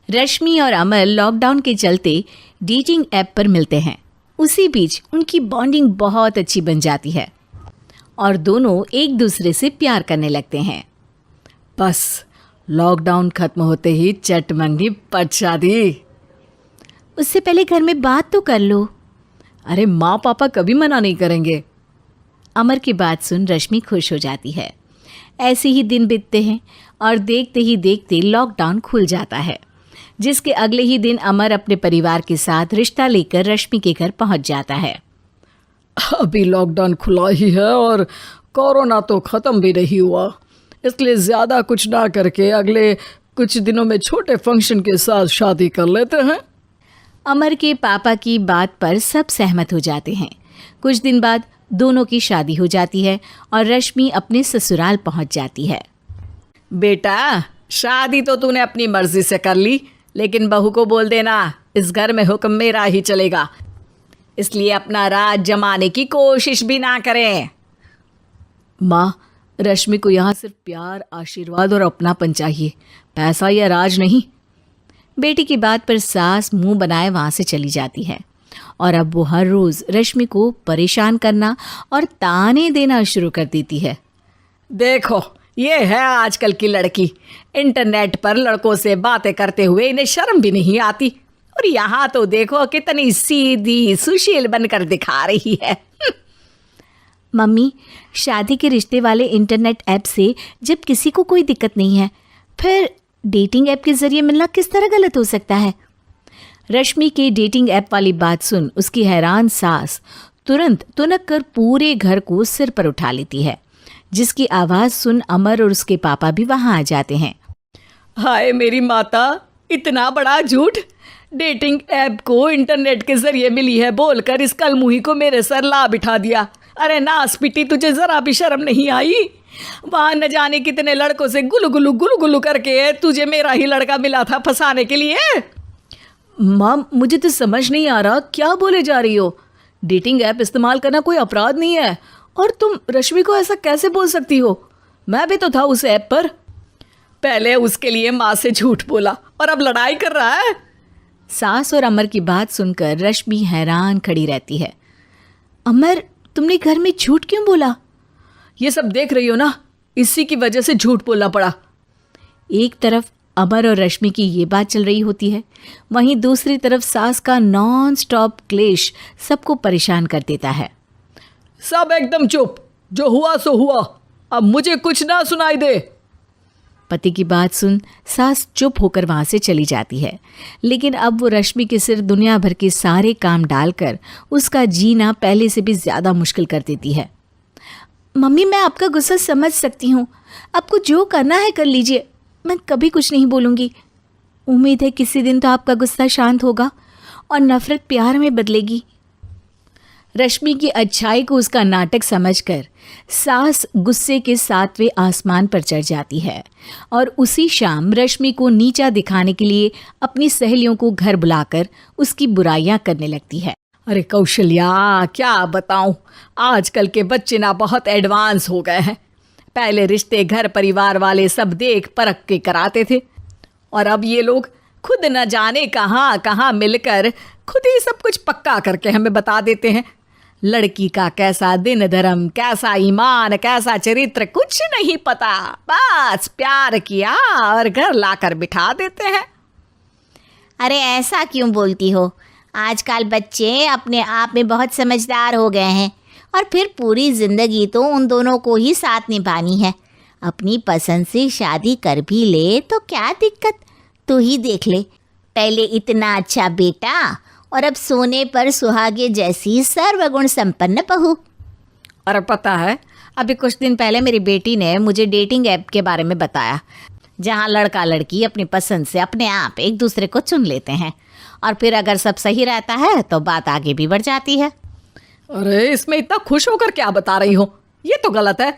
रश्मि और अमर लॉकडाउन के चलते डेटिंग ऐप पर मिलते हैं। उसी बीच उनकी बॉन्डिंग बहुत अच्छी बन जाती है और दोनों एक दूसरे से प्यार करने लगते हैं। बस लॉकडाउन खत्म होते ही चट मंगनी पट शादी। उससे पहले घर में बात तो कर लो। अरे माँ पापा कभी मना नहीं करेंगे। अमर की बात सुन रश्मि खुश हो जाती है। ऐसे ही दिन बीतते हैं और देखते ही देखते लॉकडाउन खुल जाता है, जिसके अगले ही दिन अमर अपने परिवार के साथ रिश्ता लेकर रश्मि के घर पहुंच जाता है। अभी लॉकडाउन खुला ही है और कोरोना तो ख़त्म भी नहीं हुआ, इसलिए ज़्यादा कुछ ना करके अगले कुछ दिनों में छोटे फंक्शन के साथ शादी कर लेते हैं। अमर के पापा की बात पर सब सहमत हो जाते हैं। कुछ दिन बाद दोनों की शादी हो जाती है और रश्मि अपने ससुराल पहुंच जाती है। बेटा, शादी तो तूने अपनी मर्जी से कर ली, लेकिन बहू को बोल देना इस घर में हुक्म मेरा ही चलेगा, इसलिए अपना राज जमाने की कोशिश भी ना करें। माँ, रश्मि को यहाँ सिर्फ प्यार, आशीर्वाद और अपनापन चाहिए, पैसा या राज नहीं। बेटी की बात पर सास मुंह बनाए वहाँ से चली जाती है और अब वो हर रोज़ रश्मि को परेशान करना और ताने देना शुरू कर देती है। देखो, ये है आजकल की लड़की, इंटरनेट पर लड़कों से बातें करते हुए इन्हें शर्म भी नहीं आती, और यहाँ तो देखो कितनी सीधी सुशील बनकर दिखा रही है। मम्मी, शादी के रिश्ते वाले इंटरनेट ऐप से जब किसी को कोई दिक्कत नहीं है, फिर डेटिंग ऐप के जरिए मिलना किस तरह गलत हो सकता है? रश्मि के डेटिंग ऐप वाली बात सुन उसकी हैरान सास तुरंत तुनक कर पूरे घर को सिर पर उठा लेती है, जिसकी आवाज़ सुन अमर और उसके पापा भी वहाँ आ जाते हैं। हाय मेरी माता, इतना बड़ा झूठ! डेटिंग ऐप को इंटरनेट के जरिए मिली है बोलकर इस कलमुही को मेरे सर ला बिठा दिया। अरे नास पिटी, तुझे जरा भी शर्म नहीं आई? वहाँ न जाने कितने लड़कों से गुलू गुलू करके तुझे मेरा ही लड़का मिला था फंसाने के लिए। माँ, मुझे तो समझ नहीं आ रहा क्या बोले जा रही हो। डेटिंग ऐप इस्तेमाल करना कोई अपराध नहीं है, और तुम रश्मि को ऐसा कैसे बोल सकती हो? मैं भी तो था उस ऐप पर। पहले उसके लिए माँ से झूठ बोला और अब लड़ाई कर रहा है। सास और अमर की बात सुनकर रश्मि हैरान खड़ी रहती है। अमर, तुमने घर में झूठ क्यों बोला? ये सब देख रही हो ना, इसी की वजह से झूठ बोलना पड़ा। एक तरफ अमर और रश्मि की ये बात चल रही होती है, वहीं दूसरी तरफ सास का नॉन स्टॉप क्लेश सबको परेशान कर देता है। सब एकदम चुप, जो हुआ सो हुआ, अब मुझे कुछ ना सुनाई दे। पति की बात सुन सास चुप होकर वहाँ से चली जाती है, लेकिन अब वो रश्मि के सिर दुनिया भर के सारे काम डालकर उसका जीना पहले से भी ज़्यादा मुश्किल कर देती है। मम्मी, मैं आपका गुस्सा समझ सकती हूँ, आपको जो करना है कर लीजिए, मैं कभी कुछ नहीं बोलूँगी। उम्मीद है किसी दिन तो आपका गुस्सा शांत होगा और नफ़रत प्यार में बदलेगी। रश्मि की अच्छाई को उसका नाटक समझकर सास गुस्से के 7वें आसमान पर चढ़ जाती है और उसी शाम रश्मि को नीचा दिखाने के लिए अपनी सहेलियों को घर बुलाकर उसकी बुराइयां करने लगती है। अरे कौशल्या, क्या बताऊं, आजकल के बच्चे ना बहुत एडवांस हो गए हैं। पहले रिश्ते घर परिवार वाले सब देख परख के कराते थे, और अब ये लोग खुद न जाने कहाँ कहाँ मिलकर खुद ही सब कुछ पक्का करके हमें बता देते हैं। लड़की का कैसा दिन धर्म, कैसा ईमान, कैसा चरित्र कुछ नहीं पता, बस प्यार किया और घर लाकर बिठा देते हैं। अरे ऐसा क्यों बोलती हो? आजकल बच्चे अपने आप में बहुत समझदार हो गए हैं, और फिर पूरी ज़िंदगी तो उन दोनों को ही साथ निभानी है। अपनी पसंद से शादी कर भी ले तो क्या दिक्कत? तू ही देख ले, पहले इतना अच्छा बेटा और अब सोने पर सुहागे जैसी सर्वगुण संपन्न बहू। और पता है, अभी कुछ दिन पहले मेरी बेटी ने मुझे डेटिंग ऐप के बारे में बताया, जहाँ लड़का लड़की अपनी पसंद से अपने आप एक दूसरे को चुन लेते हैं, और फिर अगर सब सही रहता है तो बात आगे भी बढ़ जाती है। अरे इसमें इतना खुश होकर क्या बता रही हो? ये तो गलत है।